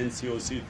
NCOC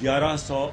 1100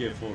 K4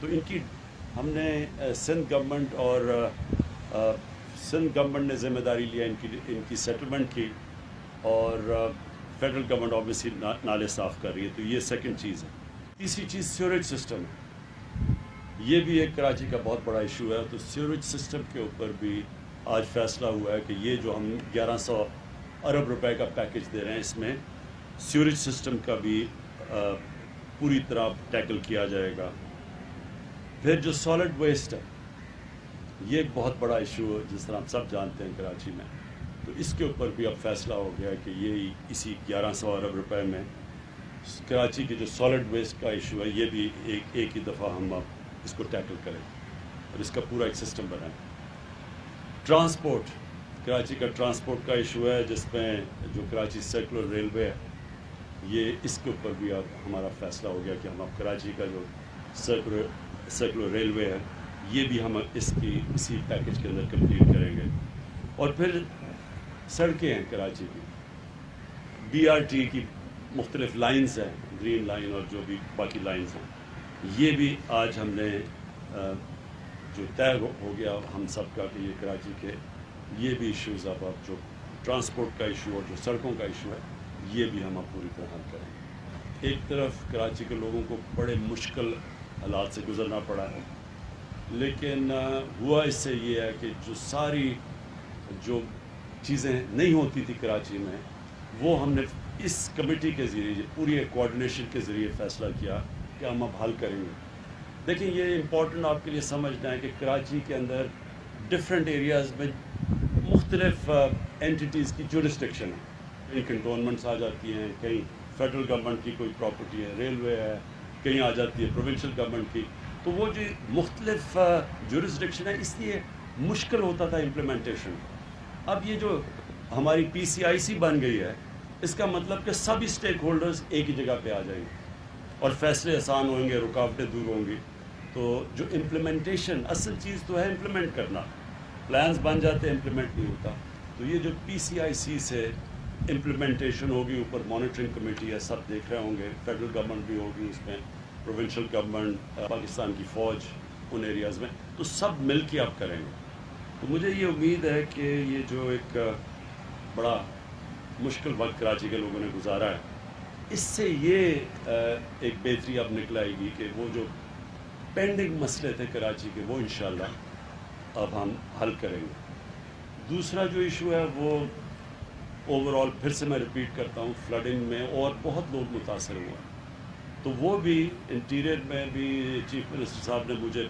تو ان کی ہم نے سندھ گورنمنٹ اور سندھ گورنمنٹ نے ذمہ داری لیا ان کی سیٹلمنٹ کی، اور فیڈرل گورنمنٹ آبویسلی نالے صاف کر رہی ہے. تو یہ سیکنڈ چیز ہے. تیسری چیز سیوریج سسٹم ہے. یہ بھی ایک کراچی کا بہت بڑا ایشو ہے. تو سیوریج سسٹم کے اوپر بھی آج فیصلہ ہوا ہے کہ یہ جو ہم 1100 ارب روپے کا پیکج دے رہے ہیں، اس میں سیوریج سسٹم کا بھی پوری طرح ٹیکل کیا جائے گا. پھر جو سالڈ ویسٹ ہے، یہ ایک بہت بڑا ایشو ہے جس طرح ہم سب جانتے ہیں کراچی میں. تو اس کے اوپر بھی اب فیصلہ ہو گیا کہ یہ اسی 1100 ارب روپے میں کراچی کے جو سالڈ ویسٹ کا ایشو ہے، یہ بھی ایک ہی دفعہ ہم اب اس کو ٹیکل کریں اور اس کا پورا ایک سسٹم بنائیں. ٹرانسپورٹ، کراچی کا ٹرانسپورٹ کا ایشو ہے جس میں جو کراچی سرکولر ریلوے ہے، یہ اس کے اوپر بھی اب ہمارا فیصلہ ہو گیا کہ ہم اب کراچی کا جو سرکولر ریلوے ہے، یہ بھی ہم اسی پیکج کے اندر کمپلیٹ کریں گے. اور پھر سڑکیں ہیں کراچی کی، BRT کی مختلف لائنز ہیں، گرین لائن اور جو بھی باقی لائنز ہیں، یہ بھی آج ہم نے جو طے ہو گیا ہم سب کا کہ یہ کراچی کے یہ بھی ایشوز اب جو ٹرانسپورٹ کا ایشو اور جو سڑکوں کا ایشو ہے، یہ بھی ہم اب پوری طرح حل کریں. ایک طرف کراچی کے لوگوں کو بڑے مشکل حالات سے گزرنا پڑا ہے، لیکن ہوا اس سے یہ ہے کہ جو ساری جو چیزیں نہیں ہوتی تھی کراچی میں، وہ ہم نے اس کمیٹی کے ذریعے پوری کوآرڈینیشن کے ذریعے فیصلہ کیا کہ ہم اب حل کریں گے. دیکھیں، یہ امپورٹنٹ آپ کے لیے سمجھنا ہے کہ کراچی کے اندر ڈفرینٹ ایریاز میں مختلف اینٹیز کی جورسڈکشن ہے. کہیں کنٹونمنٹس آ جاتی ہیں، کہیں فیڈرل گورنمنٹ کی کوئی پراپرٹی ہے، ریلوے ہے، کہیں آ جاتی ہے پروونشل گورنمنٹ کی. تو وہ جو مختلف جورسڈکشن ہے، اس لیے مشکل ہوتا تھا امپلیمنٹیشن. اب یہ جو ہماری PCIC بن گئی ہے، اس کا مطلب کہ سبھی اسٹیک ہولڈرز ایک ہی جگہ پہ آ جائیں گے اور فیصلے آسان ہوئیں گے، رکاوٹیں دور ہوں گی. تو جو امپلیمنٹیشن، اصل چیز تو ہے امپلیمنٹ کرنا. پلانز بن جاتے ہیں، امپلیمنٹ نہیں ہوتا. تو یہ جو PCIC سے امپلیمنٹیشن ہوگی، اوپر مانیٹرنگ کمیٹی ہے، سب دیکھ رہے ہوں گے، فیڈرل گورنمنٹ بھی ہوگی اس میں، پروونشل گورنمنٹ، پاکستان کی فوج ان ایریاز میں، تو سب مل کے اب کریں گے. تو مجھے یہ امید ہے کہ یہ جو ایک بڑا مشکل وقت کراچی کے لوگوں نے گزارا ہے، اس سے یہ ایک بہتری اب نکل آئے گی کہ وہ جو پینڈنگ مسئلے تھے کراچی کے، وہ انشاءاللہ اب ہم حل کریں گے. دوسرا جو ایشو ہے وہ اوور آل پھر سے میں ریپیٹ کرتا ہوں، فلڈنگ میں اور بہت لوگ متاثر ہوئے ہیں. تو وہ بھی انٹیریئر میں بھی چیف منسٹر صاحب نے مجھے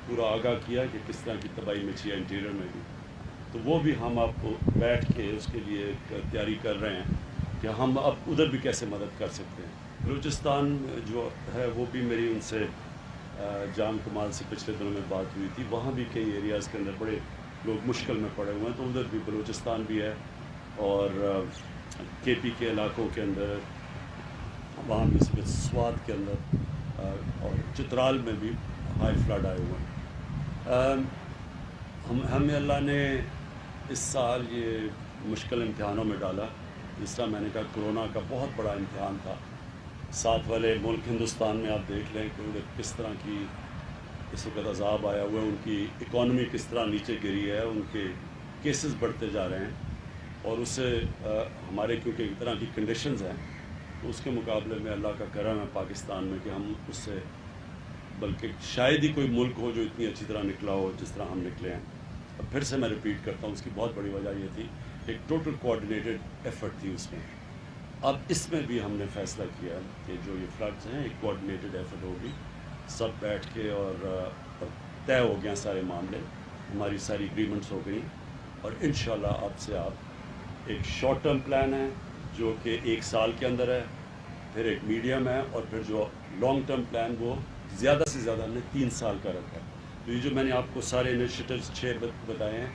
پورا آگاہ کیا کہ کس طرح کی تباہی مچی ہے انٹیریئر میں بھی. تو وہ بھی ہم آپ کو بیٹھ کے اس کے لیے ایک تیاری کر رہے ہیں کہ ہم اب ادھر بھی کیسے مدد کر سکتے ہیں. بلوچستان جو ہے وہ بھی میری ان سے جام کمال سے پچھلے دنوں میں بات ہوئی تھی. وہاں بھی کئی ایریاز کے اندر بڑے لوگ مشکل میں پڑے ہوئے ہیں. تو ادھر بھی بلوچستان بھی ہے اور KP کے علاقوں کے اندر، وہاں بھی اس میں سوات کے اندر اور چترال میں بھی ہائی فلڈ آئے ہوئے ہیں. ہمیں اللہ نے اس سال یہ مشکل امتحانوں میں ڈالا. جس طرح میں نے کہا، کرونا کا بہت بڑا امتحان تھا. ساتھ والے ملک ہندوستان میں آپ دیکھ لیں کہ انہیں کس طرح کی اس وقت عذاب آیا ہوا ہے، ان کی اکانومی کس طرح نیچے گری ہے، ان کے کیسز بڑھتے جا رہے ہیں. اور اس سے ہمارے کیونکہ ایک طرح کی کنڈیشنز ہیں، تو اس کے مقابلے میں اللہ کا کرم ہے پاکستان میں کہ ہم اس سے، بلکہ شاید ہی کوئی ملک ہو جو اتنی اچھی طرح نکلا ہو جس طرح ہم نکلے ہیں. اب پھر سے میں ریپیٹ کرتا ہوں، اس کی بہت بڑی وجہ یہ تھی، ایک ٹوٹل کوآرڈینیٹڈ ایفرٹ تھی اس میں. اب اس میں بھی ہم نے فیصلہ کیا کہ جو یہ فلڈز ہیں، ایک کوآرڈینیٹڈ ایفرٹ ہوگی. سب بیٹھ کے اور طے ہو گیا سارے معاملے، ہماری ساری ایگریمنٹس ہو گئی. اور انشاءاللہ اب سے آپ ایک شارٹ ٹرم پلان ہے جو کہ 1 سال کے اندر ہے، پھر ایک میڈیم ہے، اور پھر جو لانگ ٹرم پلان وہ زیادہ سے زیادہ ہم نے 3 سال کا رکھا ہے. تو یہ جو میں نے آپ کو سارے انیشیٹوز 6 بتائے ہیں،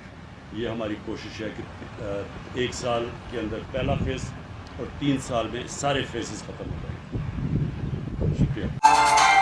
یہ ہماری کوشش ہے کہ 1 سال کے اندر پہلا فیز اور 3 سال میں سارے فیزز ختم ہو جائیں. شکریہ.